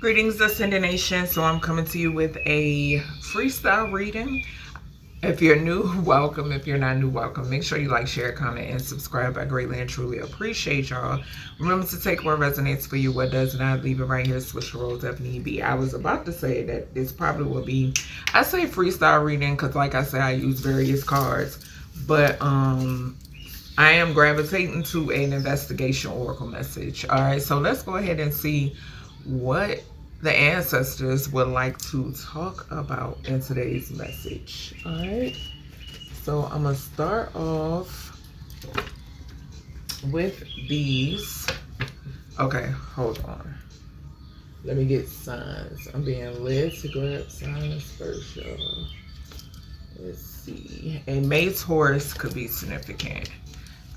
Greetings, Ascendant Nation. So I'm coming to you with a freestyle reading. If you're new, welcome. If you're not new, welcome. Make sure you like, share, comment, and subscribe. I greatly and truly appreciate y'all. Remember to take what resonates for you, what does not. Leave it right here. Switch the roles if need be. I was about to say that this probably will be, I say freestyle reading because like I said, I use various cards. But I am gravitating to an investigation oracle message. All right, so let's go ahead and see what the ancestors would like to talk about in today's message. All right, so I'm gonna start off with these. Okay, hold on, let me get signs. I'm being led to grab signs first, y'all. Let's see. A May Taurus could be significant.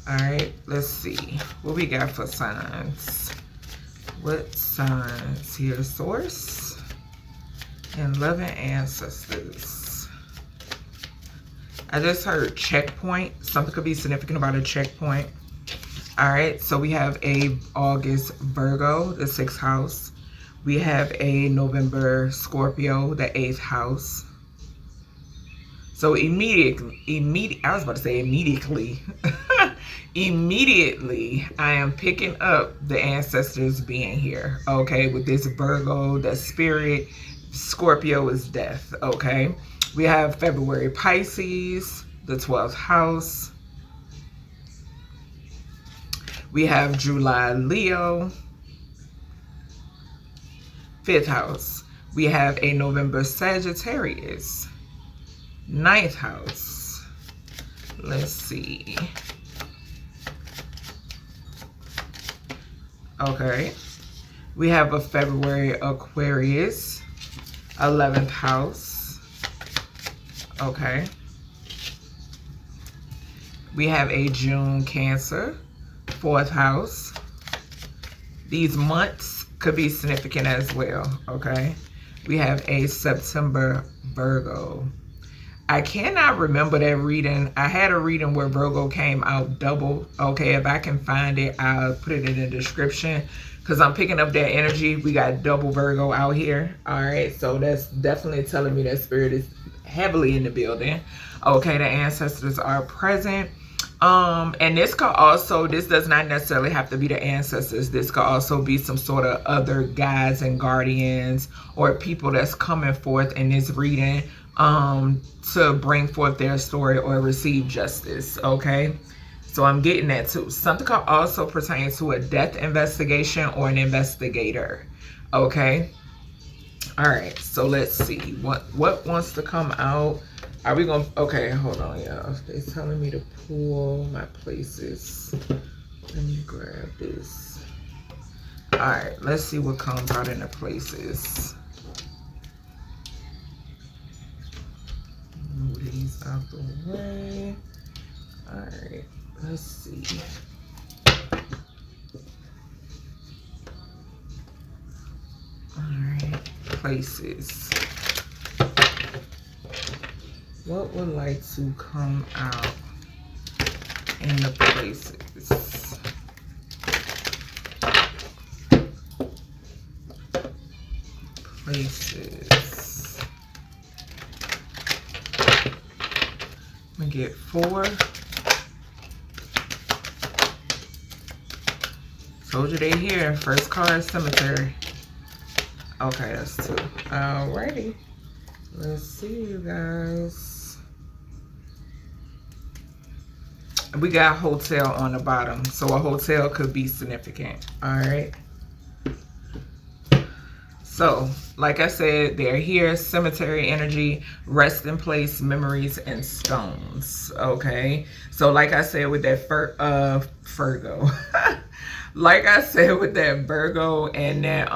All right, let's see what we got for signs. What signs here? Source and loving ancestors. I just heard checkpoint. Something could be significant about a checkpoint. All right, so we have a August Virgo, the 6th house. We have a November Scorpio, the 8th house. So immediately, I was about to say immediately. Immediately, I am picking up the ancestors being here, okay? With this Virgo, the spirit, Scorpio is death, okay? We have February Pisces, the 12th house. We have July Leo, 5th house. We have a November Sagittarius, 9th house. Let's see. Okay, we have a February Aquarius, 11th house. Okay, we have a June Cancer, 4th house. These months could be significant as well. Okay, we have a September Virgo. I cannot remember that reading. I had a reading where Virgo came out double. Okay, if I can find it, I'll put it in the description because I'm picking up that energy. We got double Virgo out here. All right, so that's definitely telling me that spirit is heavily in the building. Okay, the ancestors are present. And this could also, this does not necessarily have to be the ancestors. This could also be some sort of other guides and guardians or people that's coming forth in this reading to bring forth their story or receive justice. Okay, so I'm getting that too. Something could also pertain to a death investigation or an investigator. Okay, all right, so let's see what wants to come out. Are we gonna, okay, hold on, y'all. They're telling me to pull my places. Let me grab this. All right, let's see what comes out in the places. Move these out the way. All right, let's see. All right, places. What would like to come out in the places? Places. I'm gonna get 4. Told you they here. First card, cemetery. Okay, that's 2. Alrighty. Let's see, you guys. We got hotel on the bottom, so a hotel could be significant. All right, so like I said, they're here. Cemetery energy, rest in place, memories, and stones. Okay, so like I said with that Virgo like I said with that Virgo and that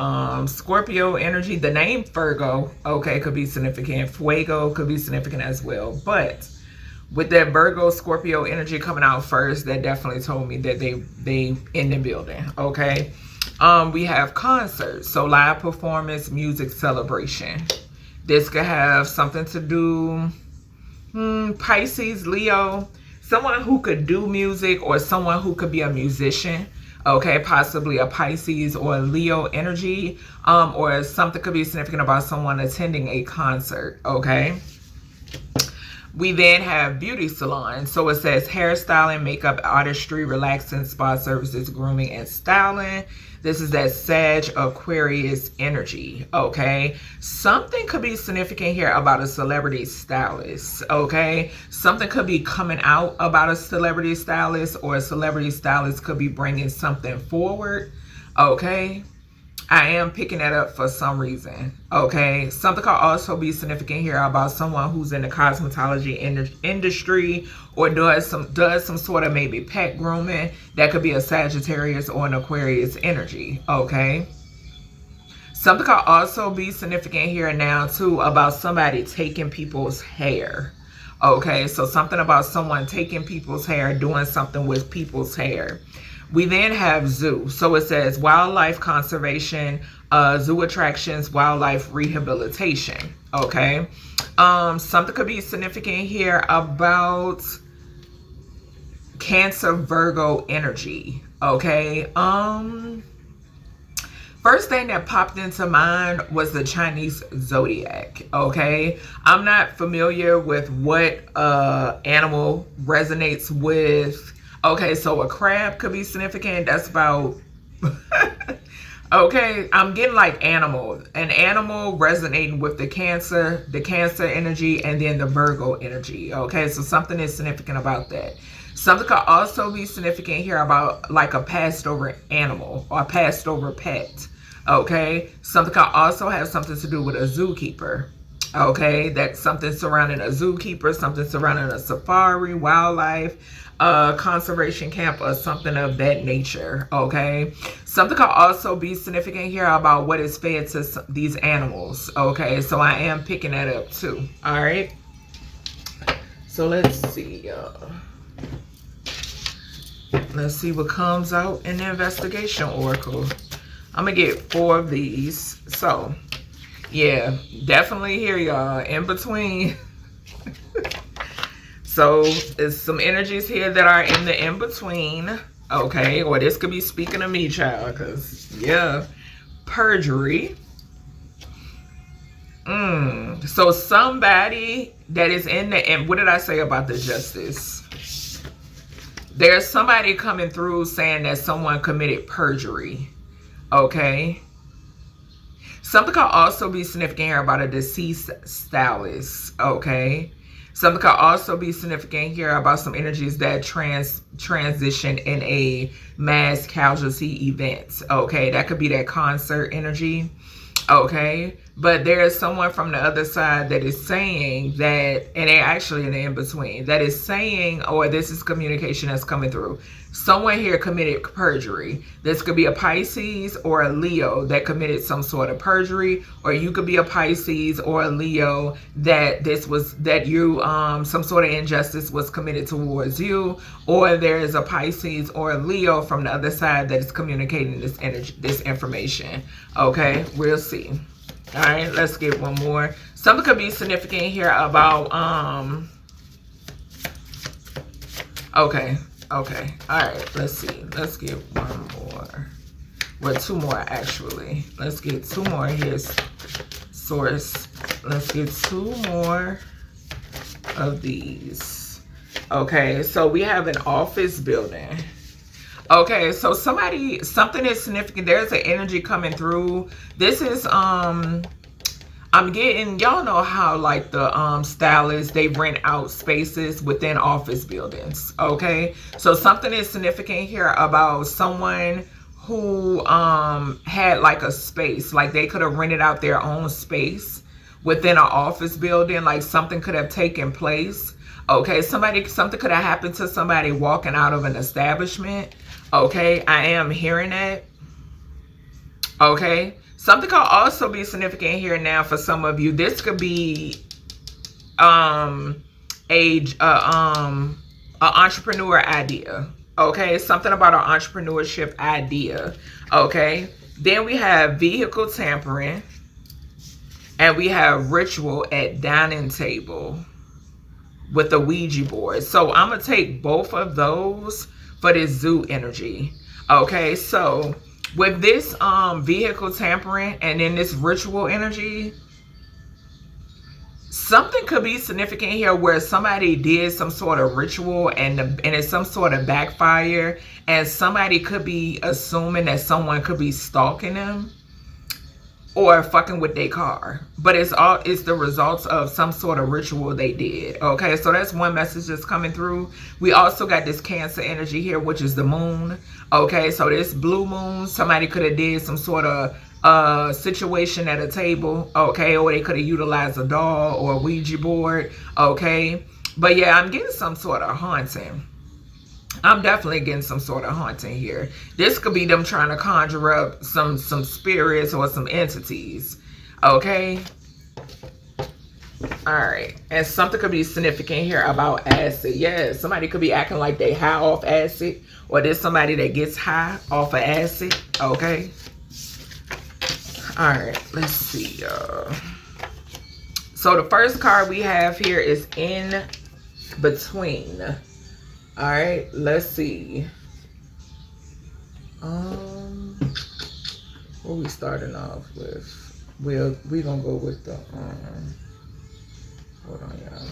Scorpio energy, the name Virgo, okay, could be significant. Fuego could be significant as well. But with that Virgo Scorpio energy coming out first, that definitely told me that they in the building. Okay, we have concerts, so live performance, music, celebration. This could have something to do Pisces, Leo, someone who could do music or someone who could be a musician. Okay, possibly a Pisces or a Leo energy, or something could be significant about someone attending a concert. Okay. We then have beauty salon. So it says hairstyling, makeup, artistry, relaxing, spa services, grooming, and styling. This is that Sag Aquarius energy, okay? Something could be significant here about a celebrity stylist, okay? Something could be coming out about a celebrity stylist, or a celebrity stylist could be bringing something forward, okay? I am picking that up for some reason, okay? Something could also be significant here about someone who's in the cosmetology industry, or does some sort of maybe pet grooming. That could be a Sagittarius or an Aquarius energy, okay? Something could also be significant here now too about somebody taking people's hair, okay? So something about someone taking people's hair, doing something with people's hair. We then have zoo. So it says wildlife conservation, zoo attractions, wildlife rehabilitation. Okay. Something could be significant here about Cancer, Virgo energy. Okay. First thing that popped into mind was the Chinese zodiac. Okay. I'm not familiar with what animal resonates with. Okay, so a crab could be significant. That's about, okay, I'm getting like animal. An animal resonating with the Cancer energy, and then the Virgo energy. Okay, so something is significant about that. Something could also be significant here about like a passed over animal or a passed over pet. Okay, something could also have something to do with a zookeeper. Okay, that's something surrounding a zookeeper, something surrounding a safari, wildlife, conservation camp, or something of that nature. Okay, something could also be significant here about what is fed to these animals. Okay, so I am picking that up too. All right, so let's see, let's see what comes out in the investigation oracle. I'm gonna get 4 of these. So yeah, definitely here, y'all, in between. So there's some energies here that are in the in-between, okay? Or this could be speaking to me, child, because, yeah, perjury. So somebody that is in the, and what did I say about the justice? There's somebody coming through saying that someone committed perjury, okay? Something could also be significant here about a deceased stylist, okay? Something could also be significant here about some energies that transition in a mass casualty event. Okay, that could be that concert energy. Okay, but there's someone from the other side that is saying that, and they're actually in the in-between, that is saying, or this is communication that's coming through, someone here committed perjury. This could be a Pisces or a Leo that committed some sort of perjury, or you could be a Pisces or a Leo that some sort of injustice was committed towards you, or there's a Pisces or a Leo from the other side that is communicating this energy, this information. Okay, we'll see. All right, let's get one more. Something could be significant here about okay, all right, let's see. Let's get one more. Well, 2 more actually. Let's get 2 more here. Source. Let's get 2 more of these. Okay, so we have an office building. Okay, so something is significant. There's an energy coming through. This is I'm getting, y'all know how like the stylists, they rent out spaces within office buildings. Okay, so something is significant here about someone who had like a space, like they could have rented out their own space within an office building. Like something could have taken place. Okay, something could have happened to somebody walking out of an establishment. Okay, I am hearing that. Okay, something could also be significant here now for some of you. This could be an entrepreneur idea. Okay, something about an entrepreneurship idea. Okay, then we have vehicle tampering, and we have ritual at dining table with the Ouija board. So I'm gonna take both of those for this zoo energy. Okay, so with this vehicle tampering and then this ritual energy, something could be significant here where somebody did some sort of ritual and it's some sort of backfire, and somebody could be assuming that someone could be stalking them or fucking with their car, but it's the results of some sort of ritual they did. Okay, so that's one message that's coming through. We also got this Cancer energy here, which is the moon. Okay, so this blue moon, somebody could have did some sort of situation at a table. Okay, or they could have utilized a doll or a Ouija board. Okay, but yeah, I'm getting some sort of haunting. I'm definitely getting some sort of haunting here. This could be them trying to conjure up some spirits or some entities. Okay. All right. And something could be significant here about acid. Yeah, somebody could be acting like they high off acid, or there's somebody that gets high off of acid. Okay. All right. Let's see. So the first card we have here is In Between. All right, let's see. What we starting off with? We gonna go with the hold on, y'all.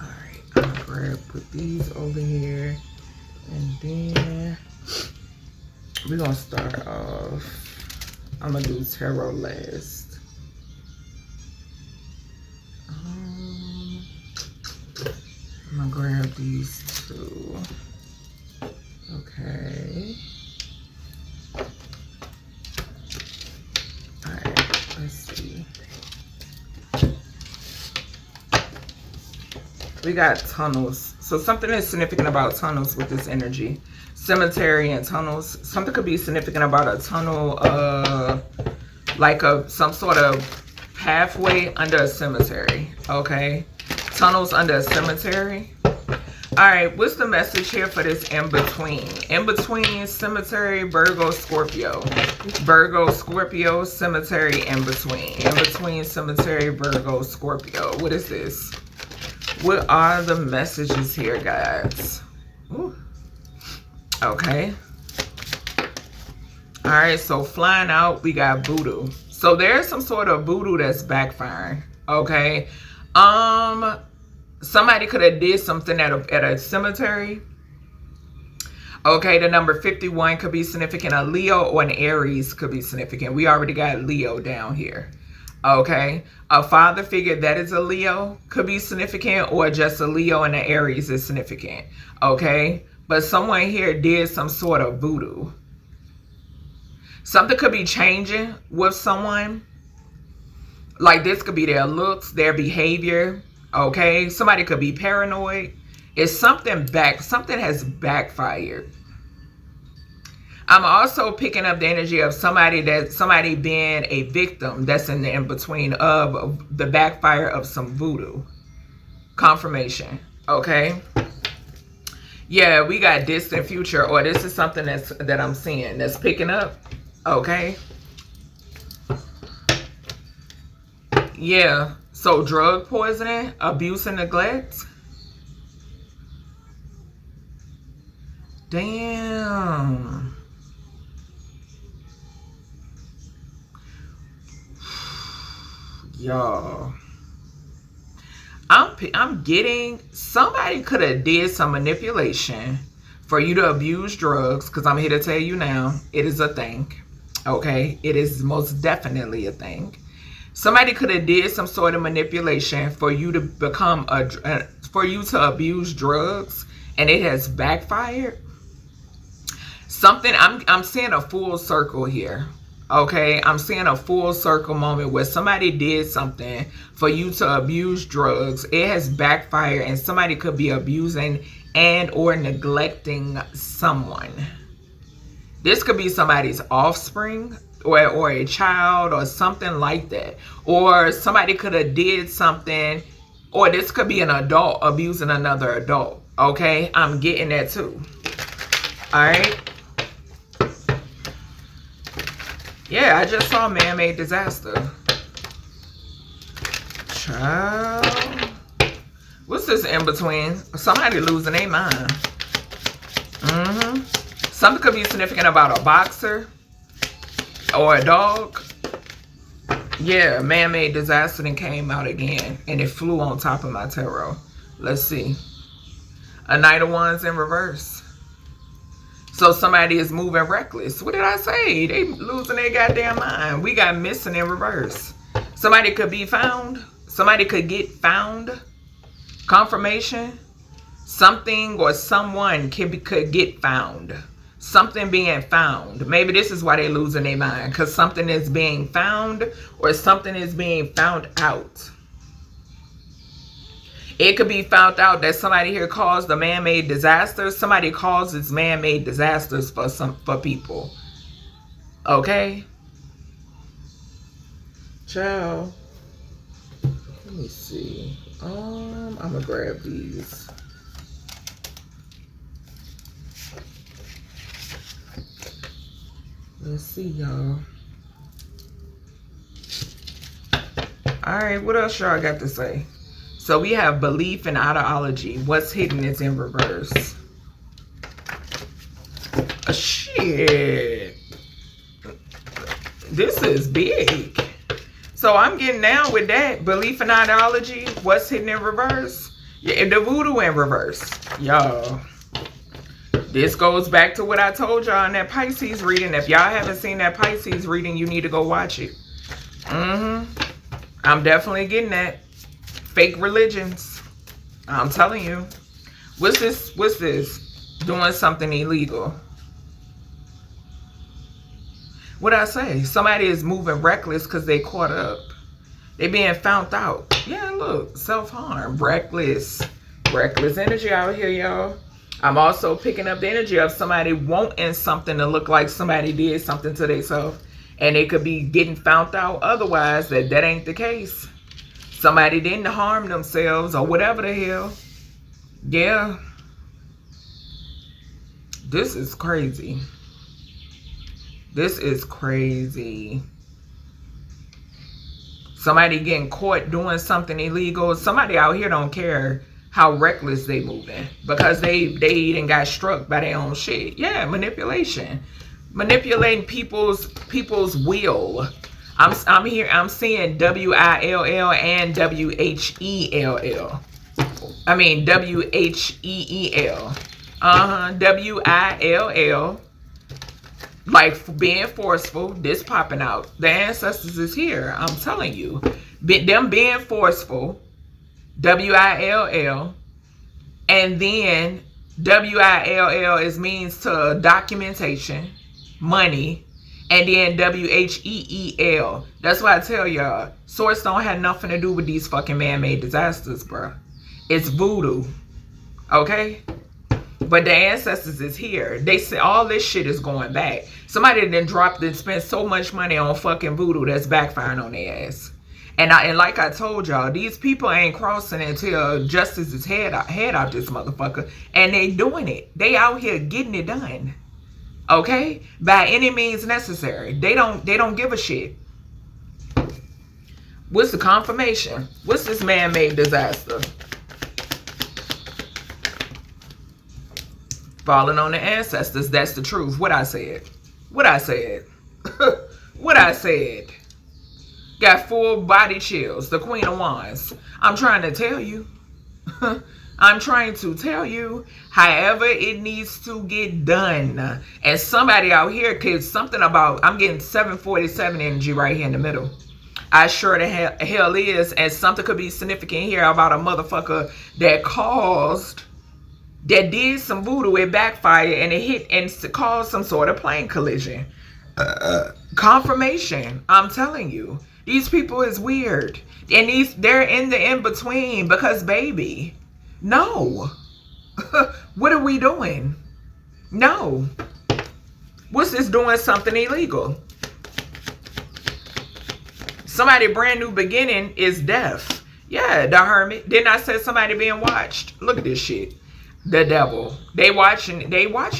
All right, I'm gonna put these over here, and then we're gonna start off. I'm gonna do tarot last. I'm gonna grab these two. Okay. Alright, let's see. We got tunnels. So something is significant about tunnels with this energy. Cemetery and tunnels. Something could be significant about a tunnel, like some sort of pathway under a cemetery. Okay. Tunnels under a cemetery. All right, what's the message here for this in between? In between cemetery, Virgo, Scorpio. Virgo, Scorpio, cemetery, in between. In between cemetery, Virgo, Scorpio. What is this? What are the messages here, guys? Ooh. Okay. All right, so flying out, we got voodoo. So there's some sort of voodoo that's backfiring. Okay. Somebody could have did something at a cemetery. Okay, the number 51 could be significant. A Leo or an Aries could be significant. We already got Leo down here. Okay, a father figure that is a Leo could be significant, or just a Leo and an Aries is significant. Okay, but someone here did some sort of voodoo. Something could be changing with someone. Like this could be their looks, their behavior. Okay, somebody could be paranoid. It's something something has backfired. I'm also picking up the energy of somebody being a victim that's in the in-between of the backfire of some voodoo. Confirmation. Okay. Yeah, we got distant future, or this is something that I'm seeing that's picking up. Okay. Yeah. So drug poisoning, abuse and neglect. Damn. Y'all. I'm getting somebody could have did some manipulation for you to abuse drugs, because I'm here to tell you now, it is a thing. Okay, it is most definitely a thing. Somebody could have did some sort of manipulation for you to become for you to abuse drugs, and it has backfired. Something I'm seeing a full circle here. Okay, I'm seeing a full circle moment where somebody did something for you to abuse drugs. It has backfired, and somebody could be abusing and or neglecting someone. This could be somebody's offspring, or a child, or something like that. Or somebody could have did something, or this could be an adult abusing another adult. Okay, I'm getting that too. All right. Yeah, I just saw man-made disaster. Child. What's this in between? Somebody losing their mind. Something could be significant about a boxer or a dog. Yeah, man-made disaster then came out again, and it flew on top of my tarot. Let's see. A Knight of Wands in reverse. So somebody is moving reckless. What did I say? They losing their goddamn mind. We got missing in reverse. Somebody could be found. Somebody could get found. Confirmation. Something or someone could get found. Something being found. Maybe this is why they're losing their mind. Because something is being found or something is being found out. It could be found out that somebody here caused a man-made disaster. Somebody causes man-made disasters for people. Okay? Ciao. Let me see. I'm gonna grab these. Let's see, y'all. Alright, what else y'all got to say? So we have belief and ideology. What's hidden is in reverse. Shit. This is big. So I'm getting down with that. Belief and ideology. What's hidden in reverse? Yeah, the voodoo in reverse. Y'all. This goes back to what I told y'all in that Pisces reading. If y'all haven't seen that Pisces reading, you need to go watch it. I'm definitely getting that. Fake religions. I'm telling you. What's this? What's this? Doing something illegal. What'd I say? Somebody is moving reckless because they caught up. They being found out. Yeah, look. Self-harm. Reckless. Reckless energy out here, y'all. I'm also picking up the energy of somebody wanting something to look like somebody did something to themselves. And they could be getting found out otherwise that ain't the case. Somebody didn't harm themselves or whatever the hell. Yeah. This is crazy. This is crazy. Somebody getting caught doing something illegal. Somebody out here don't care how reckless they moving. Because they done got struck by their own shit. Yeah, manipulation. Manipulating people's will. I'm seeing W-I-L-L and W-H-E-L-L. I mean W-H-E-E-L. W-I-L-L. Like being forceful. This popping out. The ancestors is here. I'm telling you. Them being forceful. W-I-L-L. And then W-I-L-L is means to documentation. Money. And then W-H-E-E-L. That's why I tell y'all, source don't have nothing to do with these fucking man-made disasters, bro. It's voodoo. Okay? But the ancestors is here. They say all this shit is going back. Somebody then dropped and spent so much money on fucking voodoo that's backfiring on their ass. And like I told y'all, these people ain't crossing until justice is head out this motherfucker. And they doing it. They out here getting it done. Okay? By any means necessary. They don't give a shit. What's the confirmation? What's this man-made disaster? Falling on the ancestors. That's the truth. What I said. What I said. What I said. Got full body chills. The Queen of Wands. I'm trying to tell you. I'm trying to tell you, however it needs to get done. And somebody out here kids something about, I'm getting 747 energy right here in the middle. I sure the hell is. And something could be significant here about a motherfucker that did some voodoo, it backfired and it hit and caused some sort of plane collision. Confirmation. I'm telling you. These people is weird. And they're in the in-between because baby. No. What are we doing? No. What's this doing something illegal? Somebody brand new beginning is death. Yeah, the Hermit. Didn't I say somebody being watched? Look at this shit. The devil. They watching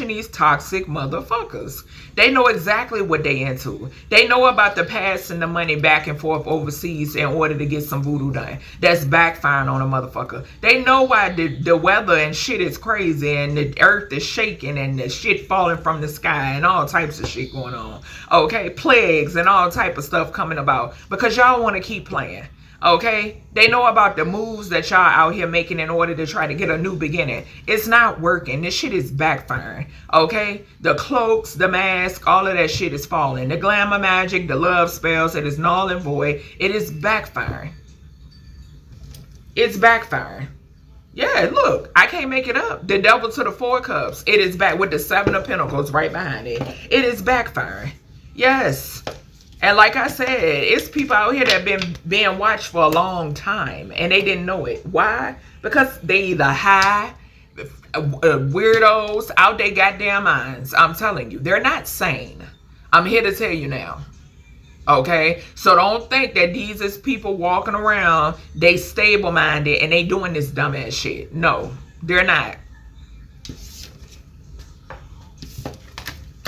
these toxic motherfuckers. They know exactly what they into. They know about the passing the money back and forth overseas in order to get some voodoo done. That's backfiring on a motherfucker. They know why the weather and shit is crazy and the earth is shaking and the shit falling from the sky and all types of shit going on. Okay, plagues and all type of stuff coming about because y'all want to keep playing. Okay, they know about the moves that y'all out here making in order to try to get a new beginning. It's not working. This shit is backfiring. Okay, the cloaks, the mask, all of that shit is falling. The glamour magic, the love spells, it is null and void. It is backfiring. It's backfiring. Yeah, look, I can't make it up. The devil to the 4 cups. It is back with the 7 of pentacles right behind it. It is backfiring. Yes. And like I said, it's people out here that have been being watched for a long time and they didn't know it. Why? Because they either high, weirdos, out their goddamn minds. I'm telling you, they're not sane. I'm here to tell you now. Okay? So don't think that these is people walking around, they stable-minded and they doing this dumbass shit. No, they're not.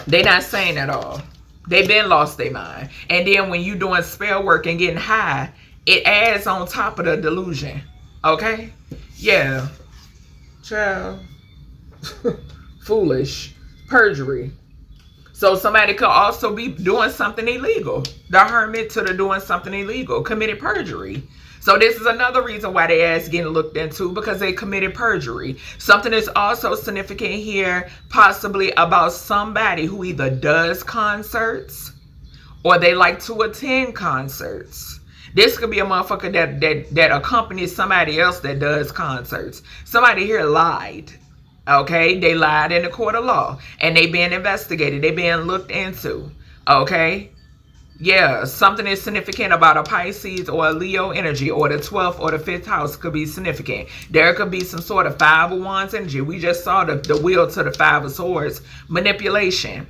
They're not sane at all. They been lost their mind. And then when you doing spell work and getting high, it adds on top of the delusion. Okay? Yeah. Child. Foolish. Perjury. So somebody could also be doing something illegal. The hermit to the doing something illegal. Committed perjury. So this is another reason why they ass getting looked into, because they committed perjury. Something is also significant here, possibly about somebody who either does concerts or they like to attend concerts. This could be a motherfucker that accompanies somebody else that does concerts. Somebody here lied. Okay, they lied in the court of law and they being investigated. They being looked into. Okay. Yeah, something is significant about a Pisces or a Leo energy, or the 12th or the 5th house could be significant. There could be some sort of 5 of Wands energy. We just saw the wheel to the 5 of Swords. Manipulation.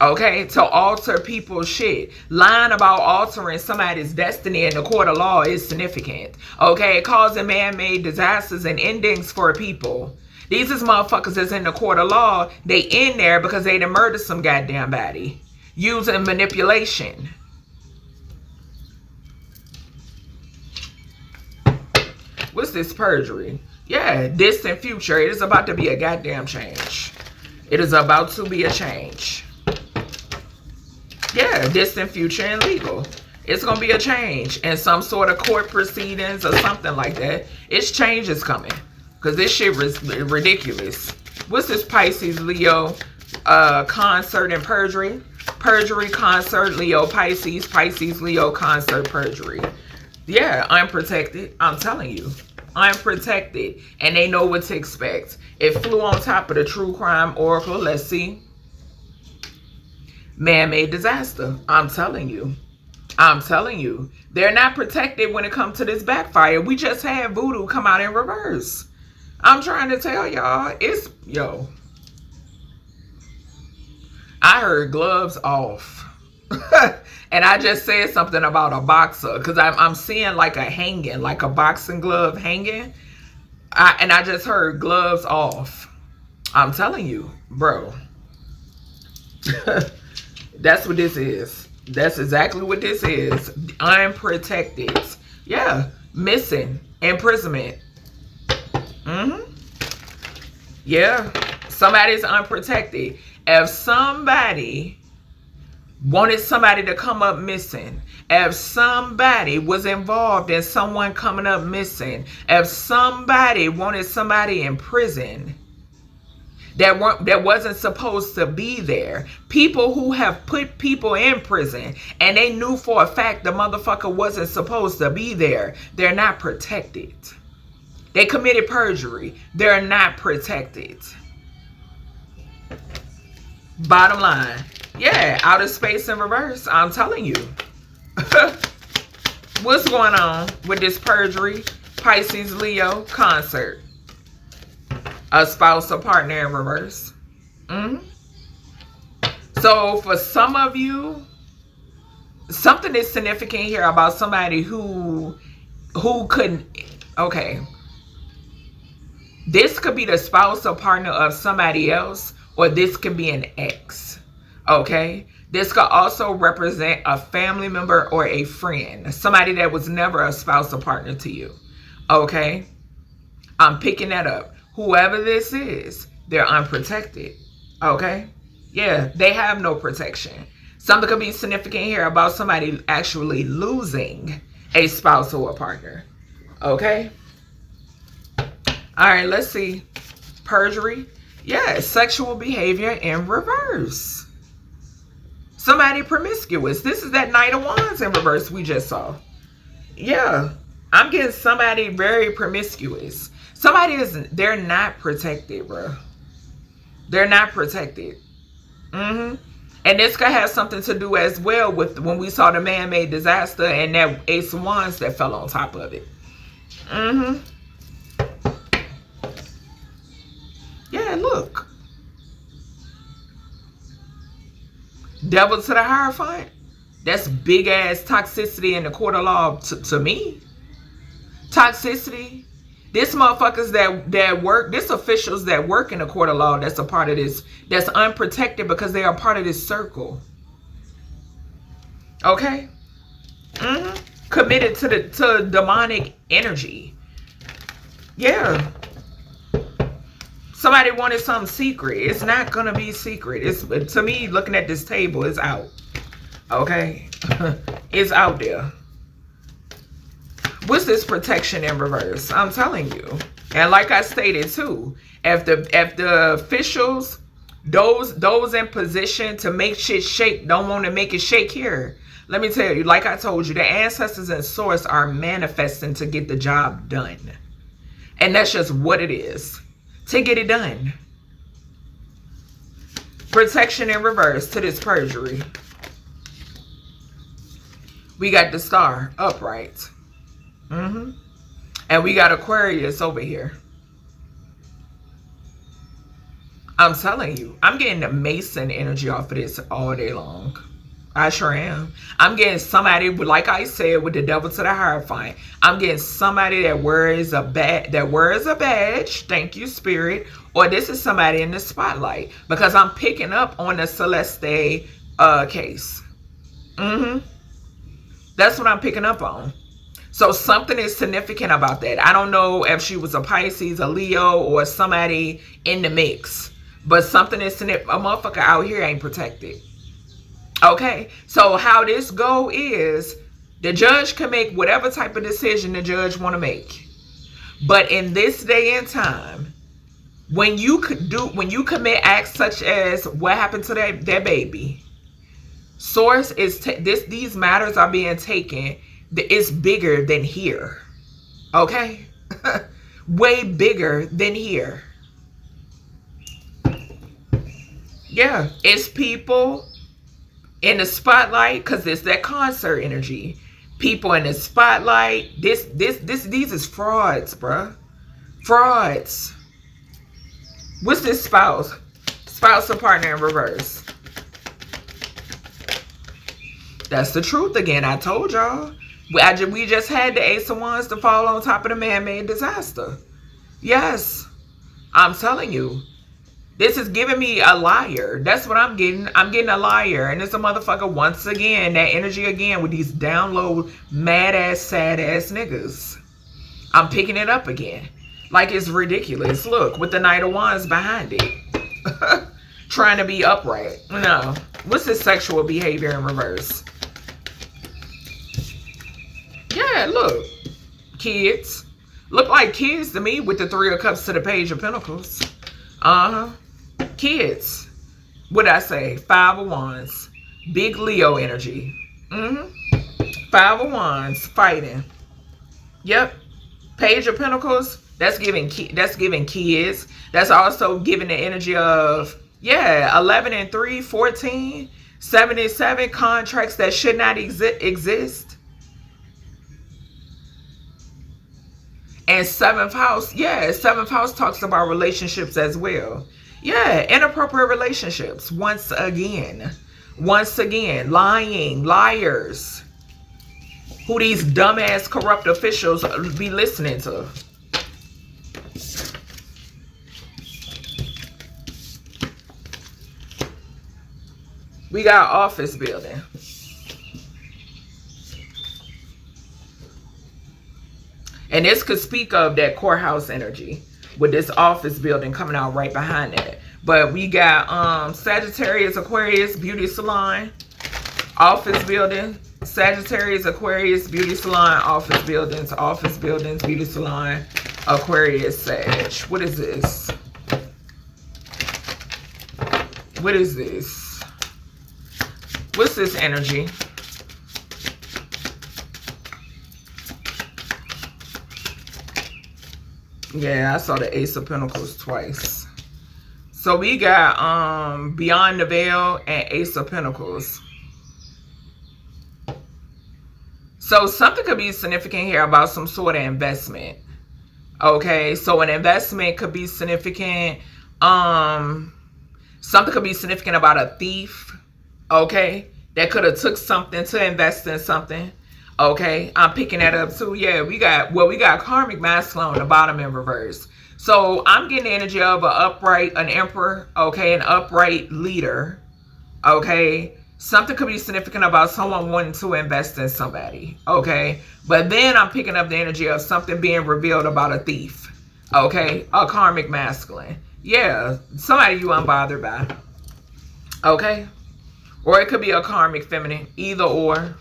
Okay, to alter people's shit. Lying about altering somebody's destiny in the court of law is significant. Okay, causing man-made disasters and endings for people. These is motherfuckers that's in the court of law. They in there because they done murdered some goddamn body. Using manipulation. What's this perjury? Yeah, distant future. It is about to be a goddamn change. It is about to be a change. Yeah, distant future and legal. It's going to be a change in some sort of court proceedings or something like that. It's changes coming. Because this shit is ridiculous. What's this Pisces, Leo, concert and perjury? Perjury, concert, Leo, Pisces, Pisces, Leo, concert, perjury. Yeah, unprotected. I'm telling you. Unprotected. And they know what to expect. It flew on top of the true crime oracle. Let's see. Man-made disaster. I'm telling you. I'm telling you. They're not protected when it comes to this backfire. We just had voodoo come out in reverse. I'm trying to tell y'all. It's, yo. I heard gloves off. And I just said something about a boxer because I'm seeing like a hanging, like a boxing glove hanging. And I just heard gloves off. I'm telling you, bro. That's what this is. That's exactly what this is. Unprotected. Yeah. Missing. Imprisonment. Yeah. Somebody's unprotected. If somebody wanted somebody to come up missing, if somebody was involved in someone coming up missing, if somebody wanted somebody in prison that wasn't supposed to be there, people who have put people in prison and they knew for a fact the motherfucker wasn't supposed to be there, they're not protected. They committed perjury. They're not protected. Bottom line. Yeah, outer space in reverse. I'm telling you. What's going on with this perjury? Pisces, Leo, concert. A spouse or partner in reverse. So for some of you, something is significant here about somebody who couldn't. Okay. This could be the spouse or partner of somebody else, or this could be an ex. Okay? This could also represent a family member or a friend. Somebody that was never a spouse or partner to you. Okay? I'm picking that up. Whoever this is, they're unprotected. Okay? Yeah, they have no protection. Something could be significant here about somebody actually losing a spouse or a partner. Okay? All right, let's see. Perjury. Yeah, sexual behavior in reverse. Somebody promiscuous. This is that Knight of Wands in reverse we just saw. Yeah, I'm getting somebody very promiscuous. Somebody they're not protected, bro. They're not protected. And this could have something to do as well with when we saw the man-made disaster and that Ace of Wands that fell on top of it. Yeah, look. Devil to the Hierophant. That's big ass toxicity in the court of law to me. Toxicity. This motherfuckers that work, this officials that work in the court of law that's a part of this, that's unprotected because they are part of this circle. Okay? Committed to demonic energy. Yeah. Somebody wanted something secret. It's not gonna be secret. It's, to me, looking at this table, it's out. Okay? It's out there. What's this protection in reverse? I'm telling you. And like I stated too, if the officials, those in position to make shit shake, don't want to make it shake here. Let me tell you, like I told you, the ancestors and source are manifesting to get the job done. And that's just what it is. To get it done. Protection in reverse to this perjury. We got the Star upright. And we got Aquarius over here. I'm telling you, I'm getting the Mason energy off of this all day long. I sure am. I'm getting somebody, like I said, with the Devil to the Hierophant. I'm getting somebody that wears a badge. Thank you, Spirit. Or this is somebody in the spotlight. Because I'm picking up on the Celeste case. That's what I'm picking up on. So something is significant about that. I don't know if she was a Pisces, a Leo, or somebody in the mix. But something is significant. A motherfucker out here ain't protected. Okay, so how this go is the judge can make whatever type of decision the judge want to make. But in this day and time, when you commit acts such as what happened to that baby, source is these matters are being taken. It's bigger than here. Okay, way bigger than here. Yeah, it's people in the spotlight, because it's that concert energy. People in the spotlight. These is frauds, bruh. Frauds. What's this spouse? Spouse or partner in reverse. That's the truth again. I told y'all. We just had the Ace of Wands to fall on top of the man-made disaster. Yes. I'm telling you. This is giving me a liar. That's what I'm getting. I'm getting a liar. And it's a motherfucker once again. That energy again with these down low, mad ass, sad ass niggas. I'm picking it up again. Like it's ridiculous. Look, with the Knight of Wands behind it. Trying to be upright. No. What's this sexual behavior in reverse? Yeah, look. Kids. Look like kids to me with the Three of Cups to the Page of Pentacles. Kids. What did I say? Five of Wands. Big Leo energy. Five of Wands fighting. Yep. Page of Pentacles. That's giving kids. That's also giving the energy of 11 and 3, 14, 77 contracts that should not exist. And 7th house, 7th house talks about relationships as well. Yeah, inappropriate relationships. Once again, lying, liars. Who these dumbass corrupt officials be listening to. We got office building. And this could speak of that courthouse energy with this office building coming out right behind it. But we got Sagittarius, Aquarius, beauty salon, office building, Sagittarius, Aquarius, beauty salon, office buildings, beauty salon, Aquarius, Sag. What is this? What is this? What's this energy? Yeah, I saw the Ace of Pentacles twice. So we got Beyond the Veil and Ace of Pentacles. So something could be significant here about some sort of investment. Okay, so an investment could be significant. Something could be significant about a thief. Okay, that could have took something to invest in something. Okay, I'm picking that up too. Yeah, we got karmic masculine on the bottom in reverse. So I'm getting the energy of an emperor, okay, an upright leader, okay. Something could be significant about someone wanting to invest in somebody, okay. But then I'm picking up the energy of something being revealed about a thief, okay, a karmic masculine. Yeah, somebody you unbothered by, okay. Or it could be a karmic feminine, either or.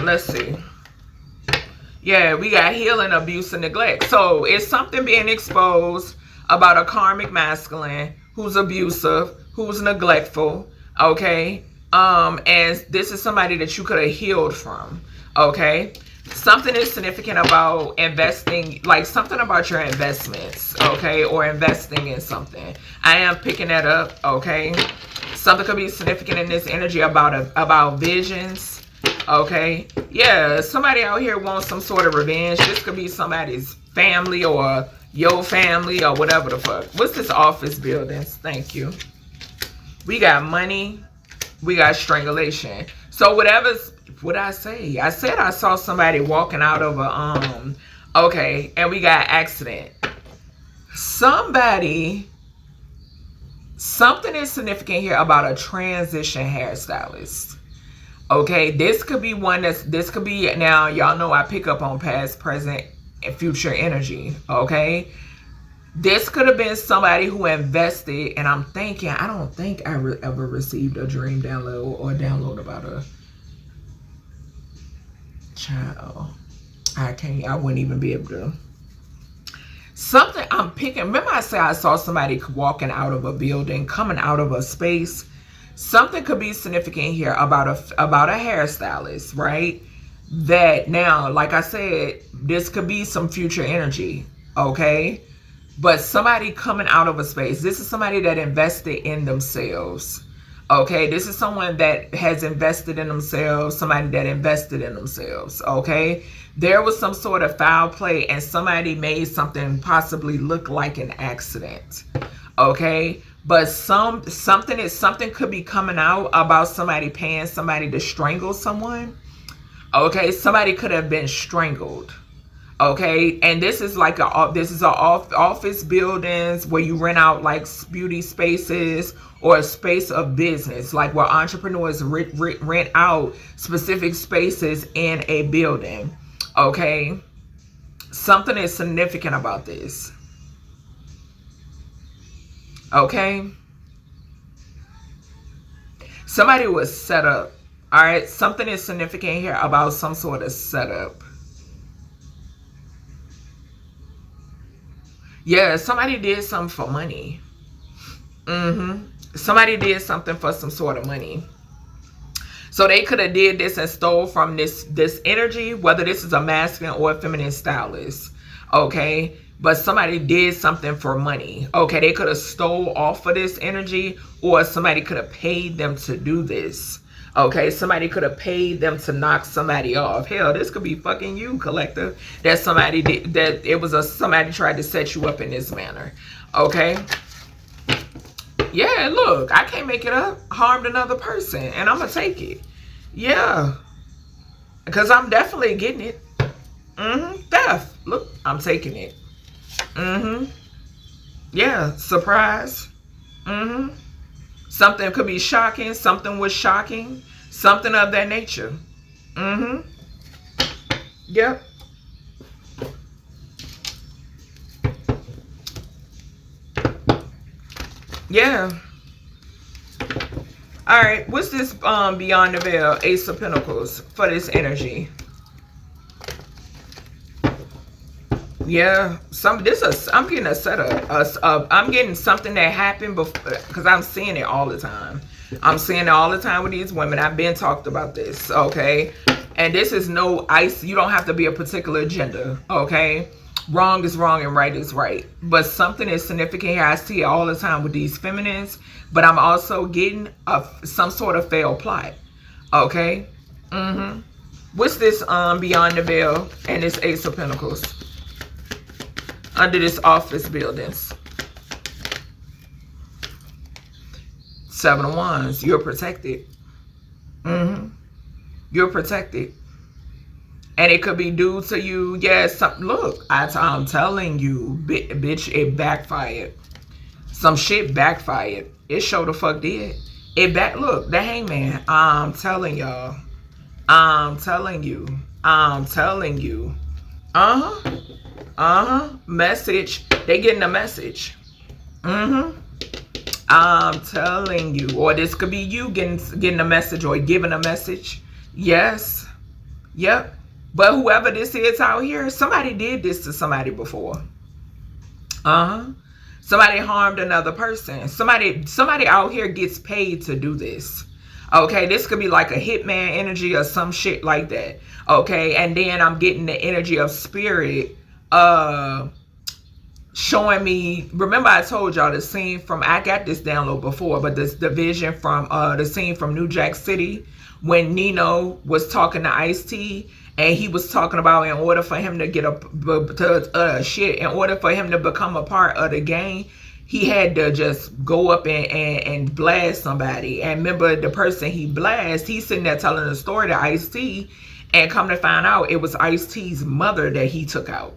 Let's see. Yeah, we got healing, abuse, and neglect. So it's something being exposed about a karmic masculine who's abusive, who's neglectful, okay? And this is somebody that you could have healed from, okay? Something is significant about investing, like something about your investments, okay? Or investing in something. I am picking that up, okay? Something could be significant in this energy about visions. Okay, yeah, somebody out here wants some sort of revenge. This could be somebody's family or your family or whatever the fuck. What's this office buildings? Thank you. We got money. We got strangulation. So whatever's, what I say? I said I saw somebody walking out of a, okay, and we got accident. Something is significant here about a transition hairstylist. Okay, this could be this could be, now y'all know I pick up on past, present, and future energy, okay? This could have been somebody who invested, and I'm thinking, I don't think I ever received a dream download or download about a child. I wouldn't even be able to. Something I'm picking, remember I said I saw somebody walking out of a building, coming out of a space. Something could be significant here about a hairstylist, right? That now, like I said, this could be some future energy, okay? But somebody coming out of a space. This is somebody that invested in themselves, okay? This is someone that has invested in themselves, somebody that invested in themselves, okay? There was some sort of foul play and somebody made something possibly look like an accident, okay? But something could be coming out about somebody paying somebody to strangle someone. Okay, somebody could have been strangled. Okay, and this is like office buildings where you rent out like beauty spaces or a space of business, like where entrepreneurs rent out specific spaces in a building. Okay, something is significant about this. Okay, somebody was set up. All right, something is significant here about some sort of setup. Yeah, somebody did something for money. Somebody did something for some sort of money. So they could have did this and stole from this energy, whether this is a masculine or a feminine stylist. Okay, but somebody did something for money. Okay, they could have stole off of this energy, or somebody could have paid them to do this. Okay, somebody could have paid them to knock somebody off. Hell, this could be fucking you, collective. That somebody did, that it was somebody tried to set you up in this manner. Okay. Yeah, look, I can't make it up. Harmed another person, and I'm gonna take it. Yeah, because I'm definitely getting it. Theft. Look, I'm taking it. Yeah, surprise. Something could be shocking. Something was shocking. Something of that nature. Yep. Yeah. All right. What's this beyond the veil? Ace of Pentacles for this energy. Yeah, I'm getting a setup. I'm getting something that happened before, because I'm seeing it all the time. I'm seeing it all the time with these women. I've been talked about this, okay? And this is no ice. You don't have to be a particular gender, okay? Wrong is wrong and right is right. But something is significant here. I see it all the time with these feminines. But I'm also getting some sort of failed plot, okay? What's this beyond the veil and this Ace of Pentacles? Under this office buildings. Seven of Wands. You're protected. You're protected. And it could be due to you. Yes. Look, I'm telling you, bitch, it backfired. Some shit backfired. It sure the fuck did. Look, the Hangman. I'm telling y'all. I'm telling you. I'm telling you. Message. They getting a message. I'm telling you. Or this could be you getting a message or giving a message. Yes. Yep. But whoever this is out here, somebody did this to somebody before. Somebody harmed another person. Somebody out here gets paid to do this. Okay, this could be like a hitman energy or some shit like that. Okay, and then I'm getting the energy of spirit showing me. Remember I told y'all the scene from, I got this download before, but the vision from the scene from New Jack City when Nino was talking to Ice-T, and he was talking about in order for him to get in order for him to become a part of the gang, he had to just go up and blast somebody. And remember, the person he blasted, he's sitting there telling the story to Ice-T, and come to find out it was Ice-T's mother that he took out.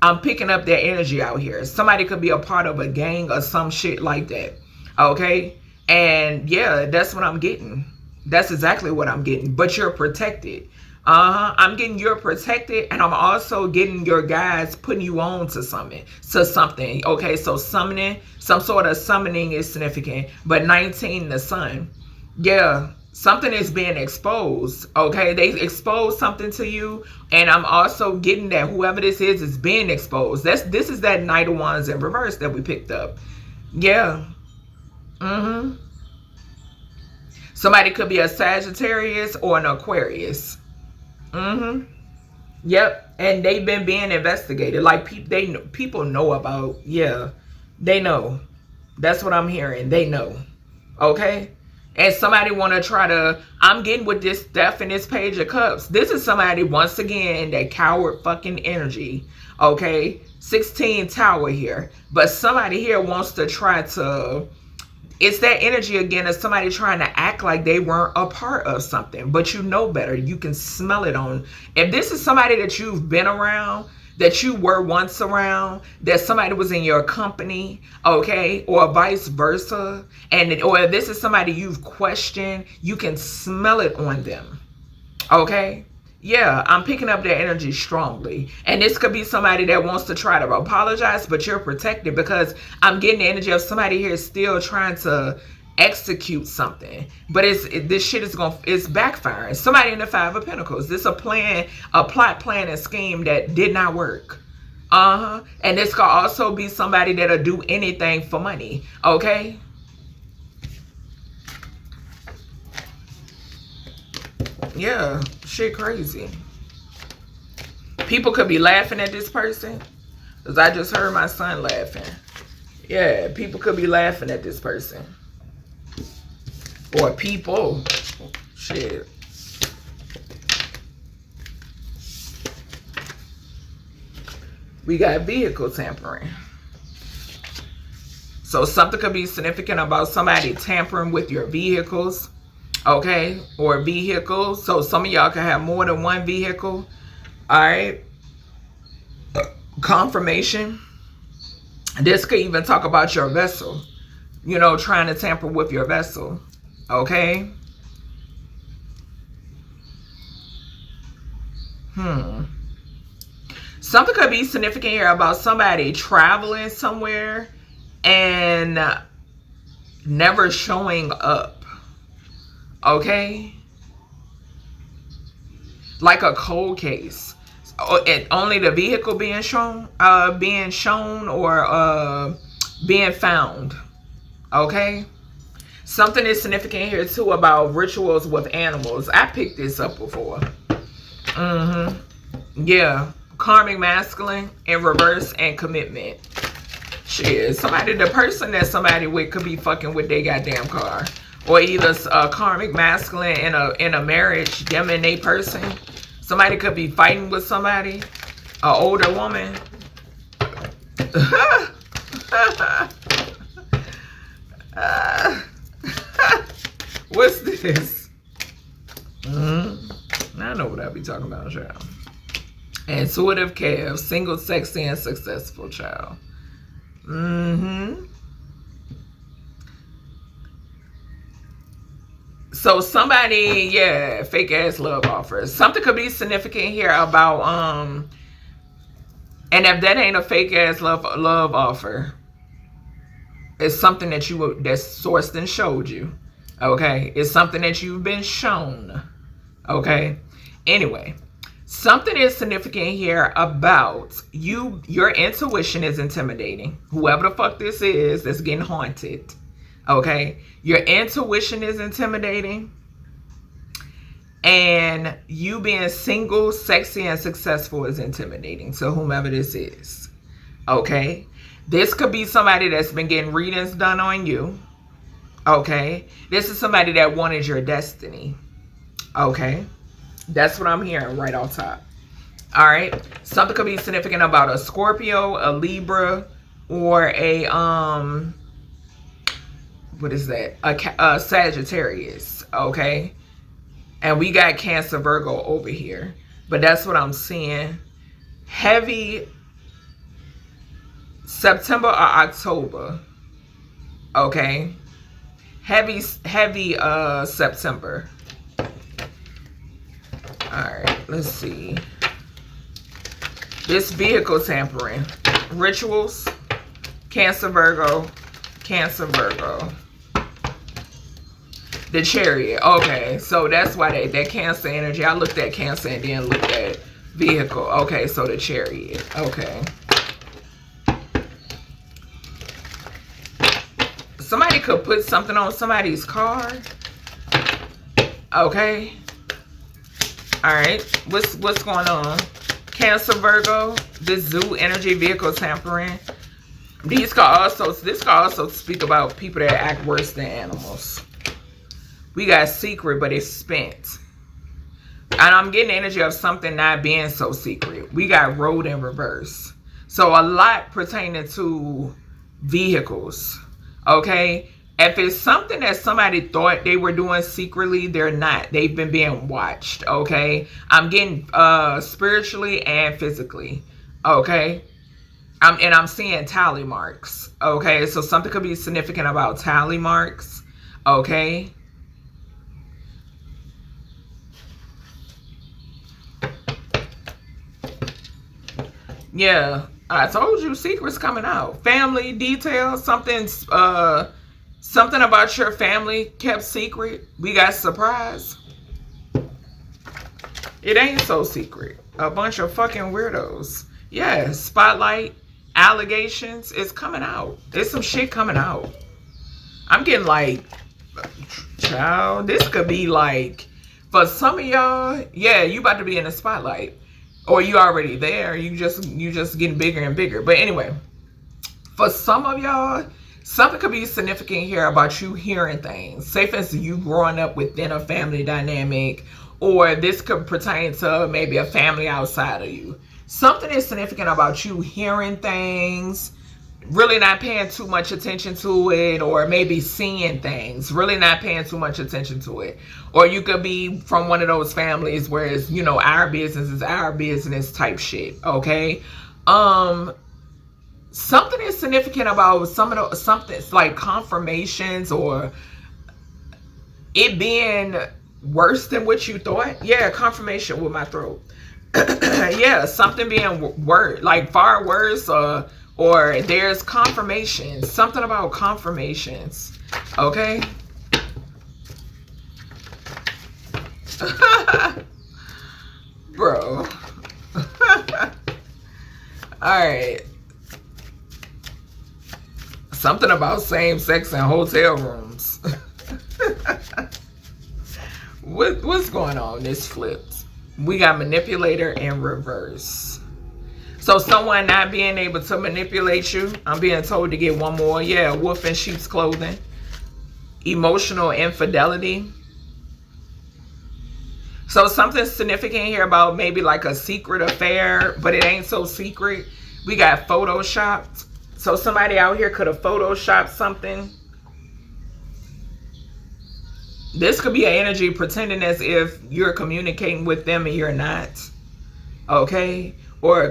I'm picking up that energy out here. Somebody could be a part of a gang or some shit like that. Okay? And yeah, that's what I'm getting. That's exactly what I'm getting. But you're protected. I'm getting you're protected, and I'm also getting your guys putting you on to something. Okay, so summoning, some sort of summoning is significant. But 19, the sun. Yeah, something is being exposed. Okay, they exposed something to you, and I'm also getting that whoever this is being exposed. This is that Knight of Wands in reverse that we picked up. Yeah. Somebody could be a Sagittarius or an Aquarius. Yep. And they've been being investigated. Like people know about. Yeah, they know. That's what I'm hearing. They know. Okay. And somebody want to try to, I'm getting with this stuff in this Page of Cups. This is somebody, once again, that coward fucking energy. Okay. 16 Tower here. But somebody here wants to try to, it's that energy again of somebody trying to act like they weren't a part of something. But you know better. You can smell it on. If this is somebody that you've been around, that you were once around, that somebody was in your company, okay, or vice versa, or if this is somebody you've questioned, you can smell it on them, okay? Yeah, I'm picking up that energy strongly. And this could be somebody that wants to try to apologize, but you're protected because I'm getting the energy of somebody here still trying to execute something. But this shit is backfiring. Somebody in the Five of Pentacles. This a plot, plan, and scheme that did not work. And this could also be somebody that'll do anything for money. Okay? Yeah, shit crazy. People could be laughing at this person. Because I just heard my son laughing. Yeah, people could be laughing at this person. Or people. Shit. We got vehicle tampering. So something could be significant about somebody tampering with your vehicles. Okay, or vehicles. So some of y'all can have more than one vehicle. All right. Confirmation. This could even talk about your vessel. you know, trying to tamper with your vessel. Okay? Something could be significant here about somebody traveling somewhere and never showing up. Okay? Like a cold case. Only the vehicle being shown or being found. Okay? Something is significant here too about rituals with animals. I picked this up before. Yeah. Karmic masculine in reverse and commitment. Shit. The person that somebody with could be fucking with their goddamn car. Or either a karmic masculine in a marriage, them and they person. Somebody could be fighting with somebody. An older woman. What's this? I know what I be talking about, child. Intuitive calf, single, sexy, and successful, child. So somebody, yeah, fake ass love offers. Something could be significant here about and if that ain't a fake ass love offer, it's something that that's sourced and showed you. Okay, it's something that you've been shown. Okay, anyway, something is significant here about you. Your intuition is intimidating. Whoever the fuck this is that's getting haunted. Okay, your intuition is intimidating, and you being single, sexy, and successful is intimidating to whomever this is. Okay, this could be somebody that's been getting readings done on you. Okay, this is somebody that wanted your destiny. Okay, that's what I'm hearing right off top. All right, something could be significant about a Scorpio, a Libra, or a what is that? A Sagittarius. Okay, and we got Cancer, Virgo over here, but that's what I'm seeing. Heavy September or October. Okay, heavy September. All right, let's see. This vehicle tampering, rituals, Cancer, Virgo, Cancer, Virgo. The Chariot. Okay, so that's why that Cancer energy. I looked at Cancer and then looked at vehicle. Okay, so the Chariot. Okay. Somebody could put something on somebody's car. Okay. All right. What's going on? Cancer, Virgo. This zoo energy, vehicle tampering. This could also speak about people that act worse than animals. We got secret, but it's spent. And I'm getting the energy of something not being so secret. We got road in reverse. So a lot pertaining to vehicles. Okay? If it's something that somebody thought they were doing secretly, they're not. They've been being watched. Okay? I'm getting spiritually and physically. Okay? I'm seeing tally marks. Okay? So something could be significant about tally marks. Okay? Yeah, I told you secrets coming out. Family details, something about your family kept secret. We got surprise. It ain't so secret. A bunch of fucking weirdos. Yeah, spotlight, allegations, it's coming out. There's some shit coming out. I'm getting like, child, this could be like, for some of y'all, yeah, you about to be in the spotlight. Or you already there. You just getting bigger and bigger. But anyway, for some of y'all, something could be significant here about you hearing things. Say for instance, you growing up within a family dynamic, or this could pertain to maybe a family outside of you. Something is significant about you hearing things, really not paying too much attention to it, or maybe seeing things, really not paying too much attention to it. Or you could be from one of those families where it's, you know, our business is our business type shit. Okay. something is significant about something like confirmations or it being worse than what you thought. Yeah, confirmation with my throat. Yeah, something being like far worse, or there's confirmation. Something about confirmations. Okay. Bro. Alright. Something about same sex in hotel rooms. What's going on? This flips. We got manipulator in reverse. So someone not being able to manipulate you. I'm being told to get one more. Yeah, wolf in sheep's clothing. Emotional infidelity. So something significant here about maybe like a secret affair, but it ain't so secret. We got photoshopped. So somebody out here could have photoshopped something. This could be an energy pretending as if you're communicating with them and you're not. Okay? Or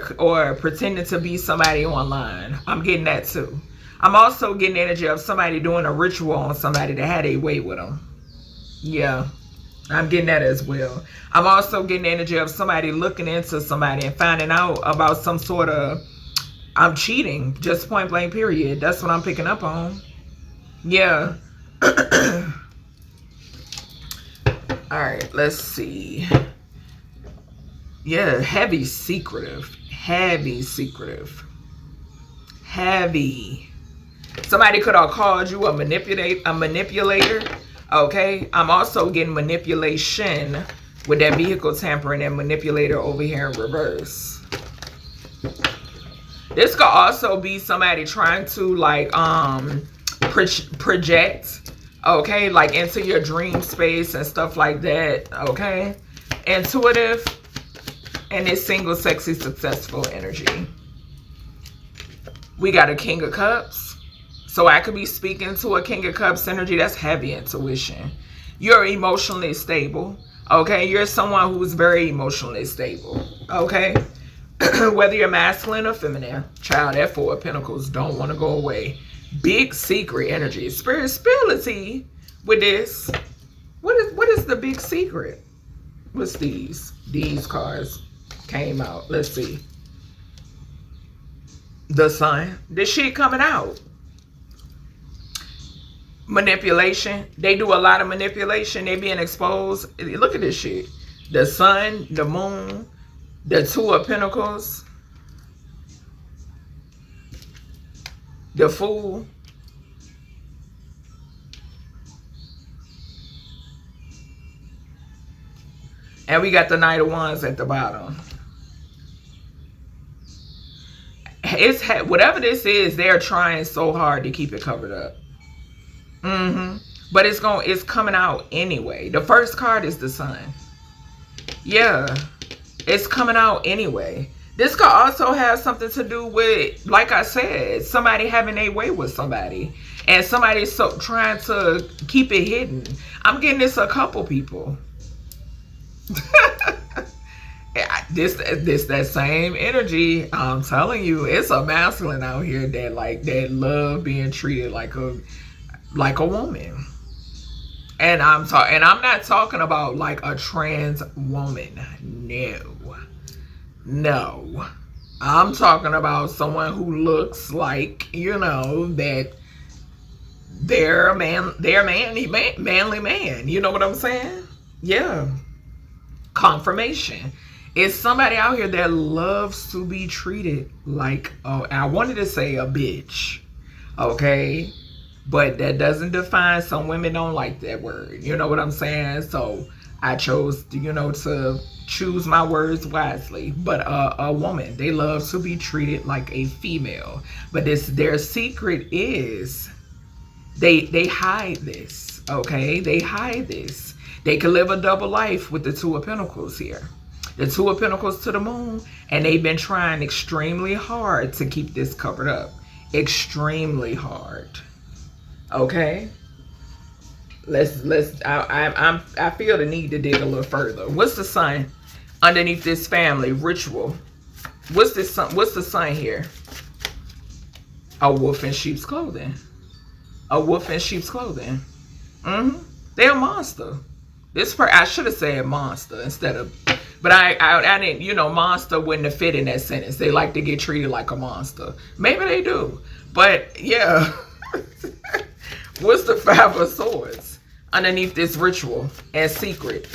pretending to be somebody online. I'm getting that too. I'm also getting energy of somebody doing a ritual on somebody that had a way with them. Yeah. I'm getting that as well. I'm also getting energy of somebody looking into somebody and finding out about some sort of, I'm cheating, just point blank period. That's what I'm picking up on. Yeah. All right, let's see. Yeah, heavy secretive. Heavy secretive. Heavy. Somebody could have called you a manipulator. Okay, I'm also getting manipulation with that vehicle tampering and manipulator over here in reverse. This could also be somebody trying to like project, okay, like into your dream space and stuff like that. Okay, intuitive and this single, sexy, successful energy. We got a King of Cups. So I could be speaking to a King of Cups energy. That's heavy intuition. You're emotionally stable. Okay. You're someone who's very emotionally stable. Okay. Whether you're masculine or feminine. Child, that Four of Pentacles don't want to go away. Big secret energy. Spirituality with this. What is the big secret? What's these? These cards came out. Let's see. The Sun. This shit coming out. Manipulation. They do a lot of manipulation. They being exposed. Look at this shit. The Sun, the Moon, the Two of Pentacles, the Fool, and we got the Knight of Wands at the bottom. It's whatever this is, they're trying so hard to keep it covered up. But it's coming out anyway. The first card is the Sun. Yeah, it's coming out anyway. This could also have something to do with, like I said, somebody having a way with somebody, and somebody trying to keep it hidden. I'm getting this a couple people. This that same energy. I'm telling you, it's a masculine out here that love being treated like a woman. And I'm not talking about like a trans woman. No. I'm talking about someone who looks like, that they're a manly man. You know what I'm saying? Yeah. Confirmation. It's somebody out here that loves to be treated like, I wanted to say a bitch. Okay? But that doesn't define, some women don't like that word. You know what I'm saying? So I chose, to choose my words wisely. But a woman, they love to be treated like a female. But their secret is they hide this. Okay? They hide this. They can live a double life with the Two of Pentacles here. The Two of Pentacles to the Moon. And they've been trying extremely hard to keep this covered up. Extremely hard. Okay, I feel the need to dig a little further. What's the Sun underneath this family ritual? What's the Sun here? A wolf in sheep's clothing. A wolf in sheep's clothing. They're a monster. I should have said monster instead of, but I didn't, you know, monster wouldn't have fit in that sentence. They like to get treated like a monster. Maybe they do. But yeah. What's the Five of Swords underneath this ritual and secret?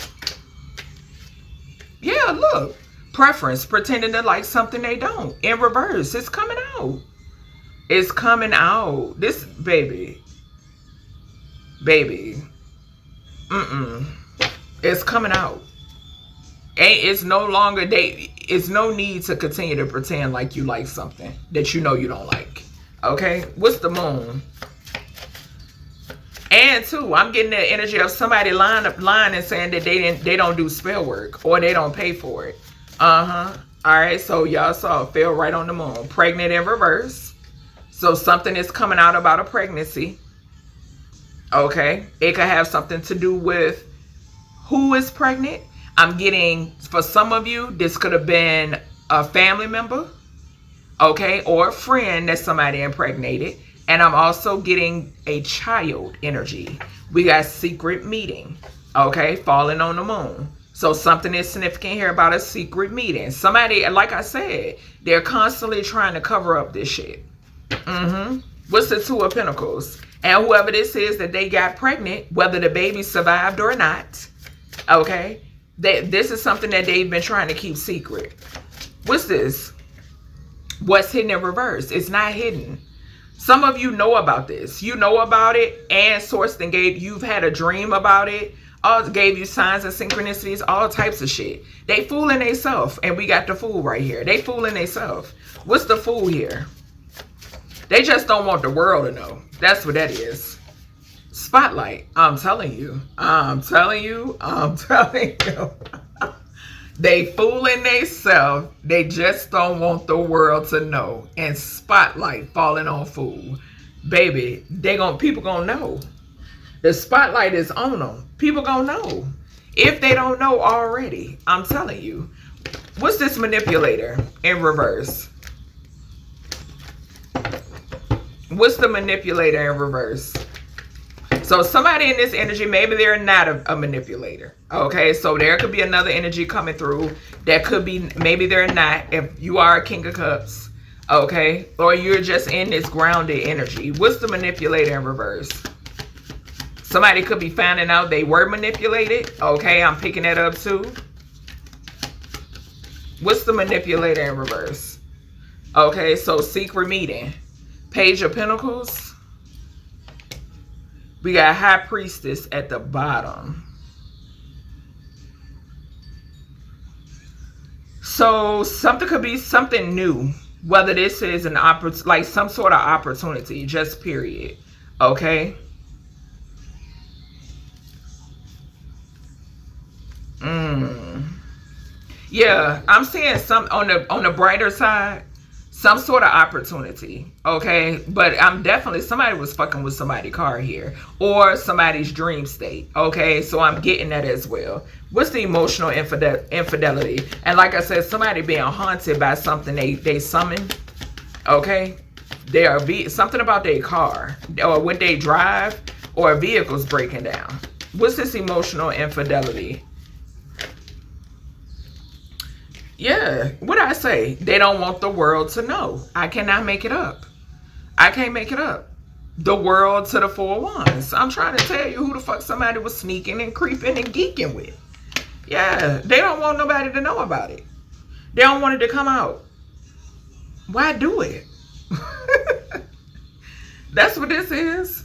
Yeah, look. Preference, pretending to like something they don't. In reverse, it's coming out. It's coming out. This baby. It's coming out. It's no longer it's no need to continue to pretend like you like something that you know you don't like. Okay? What's the moon? And two, I'm getting the energy of somebody lying and saying that they don't do spell work or they don't pay for it. Alright, so y'all saw it fell right on the moon. Pregnant in reverse. So something is coming out about a pregnancy. Okay? It could have something to do with who is pregnant. I'm getting, for some of you, this could have been a family member. Okay? Or a friend that somebody impregnated. And I'm also getting a child energy. We got secret meeting. Okay? Falling on the moon. So something is significant here about a secret meeting. Somebody, like I said, they're constantly trying to cover up this shit. What's the Two of Pentacles? And whoever this is that they got pregnant, whether the baby survived or not, okay, this is something that they've been trying to keep secret. What's this? What's hidden in reverse? It's not hidden. Some of you know about this. You know about it, and sourced and you've had a dream about it. Gave you signs and synchronicities, all types of shit. They fooling themselves, and we got the Fool right here. They fooling themselves. What's the Fool here? They just don't want the world to know. That's what that is. Spotlight. I'm telling you. They fooling themselves. They just don't want the world to know. And spotlight falling on Fool. Baby, people gonna know. The spotlight is on them. People gonna know. If they don't know already, I'm telling you. What's this Manipulator in reverse? What's the Manipulator in reverse? So somebody in this energy, maybe they're not a manipulator. Okay, so there could be another energy coming through. That could be, maybe they're not. If you are a King of Cups, okay, or you're just in this grounded energy. What's the Manipulator in reverse? Somebody could be finding out they were manipulated. Okay, I'm picking that up too. What's the Manipulator in reverse? Okay, so secret meeting. Page of Pentacles. We got High Priestess at the bottom. So something could be something new. Whether this is an like some sort of opportunity, just period. Okay. Yeah, I'm seeing some on the brighter side, some sort of opportunity, okay? But I'm definitely, somebody was fucking with somebody's car here, or somebody's dream state, okay? So I'm getting that as well. What's the emotional infidelity? And like I said, somebody being haunted by something they summoned, okay? They are something about their car, or what they drive, or vehicles breaking down. What's this emotional infidelity? Yeah, what I say? They don't want the world to know. I cannot make it up. I can't make it up. The world to the Four of Wands. I'm trying to tell you who the fuck somebody was sneaking and creeping and geeking with. Yeah, they don't want nobody to know about it. They don't want it to come out. Why do it? That's what this is.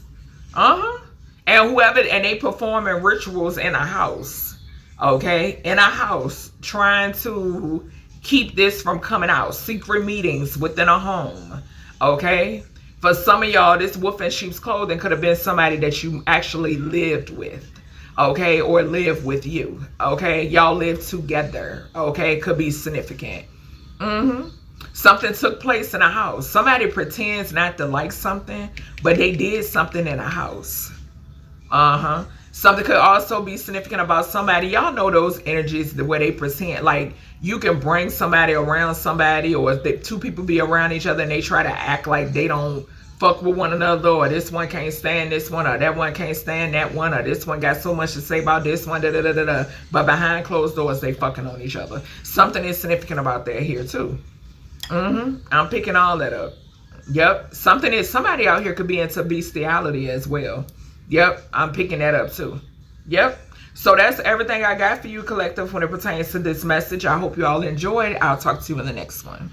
And they performing rituals in a house. Okay, in a house, trying to keep this from coming out. Secret meetings within a home. Okay, for some of y'all, this wolf in sheep's clothing could have been somebody that you actually lived with. Okay, or live with you. Okay, y'all live together. Okay, could be significant. Something took place in a house. Somebody pretends not to like something, but they did something in a house. Something could also be significant about somebody. Y'all know those energies, the way they present. Like, you can bring somebody around somebody, or if two people be around each other and they try to act like they don't fuck with one another, or this one can't stand this one, or that one can't stand that one, or this one got so much to say about this one, but behind closed doors they fucking on each other. Something is significant about that here too. I'm picking all that up. Yep. Somebody out here could be into bestiality as well. Yep, I'm picking that up too. Yep. So that's everything I got for you, collective, when it pertains to this message. I hope you all enjoyed. I'll talk to you in the next one.